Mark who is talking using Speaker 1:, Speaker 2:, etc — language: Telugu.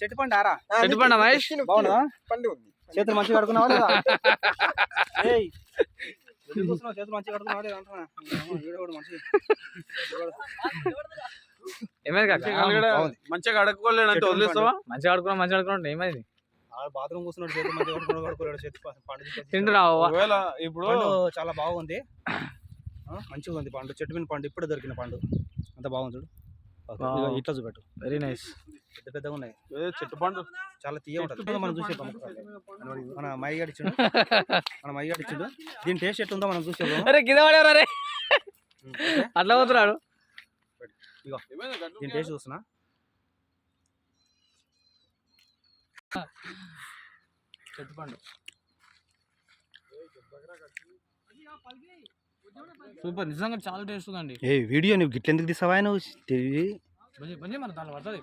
Speaker 1: చెట్టు పండు ఆరా.
Speaker 2: చెట్టు పండు మహేష్
Speaker 1: బాగున్నా? చేతులు మంచిగా కడుకున్నావా లేదా? చేతులు మంచిగా కడుకున్నావా లేదా అంటున్నా.
Speaker 2: ఏమైంది కాక?
Speaker 3: మంచిగా అడుక్కోలేదంటే వదిలేస్తావా?
Speaker 2: మంచిగా ఆడుకున్నాం ఏమైంది?
Speaker 1: బాత్రూమ్ కూర్చున్నాడు, చేతులు మంచిగా కడుకున్నాడు, చేతి పండు
Speaker 2: తింటున్నావు?
Speaker 3: ఒకవేళ ఇప్పుడు
Speaker 1: చాలా బాగుంది, మంచిగా ఉంది పండు. చెట్టు మీద పండు ఇప్పుడే దొరికిన పండు, అంత బాగుంది చూడు. ఇట్లా చూపెట్టు.
Speaker 2: Very nice.
Speaker 1: పెద్ద పెద్దగా ఉన్నాయి
Speaker 3: చెట్టు పండు,
Speaker 1: చాలా తీయ ఉంటుంది. మనం చూసే మన మైగాడు ఇచ్చిండు, దీని టేస్ట్ ఎట్లుందో మనం చూసేద్దాం.
Speaker 2: అరే కింద పడేవారు. అరే అట్లా పోతున్నాడు.
Speaker 1: ఇగో దీని టేస్ట్ చూస్తున్నా.
Speaker 2: చెట్టు పండు సూపర్, నిజంగా చాలా టేస్ట్ ఉందండి.
Speaker 1: ఏ వీడియో నువ్వు గిట్ల ఎందుకు తీసావా? నువ్వు
Speaker 2: మన దాంట్లో పడుతుంది.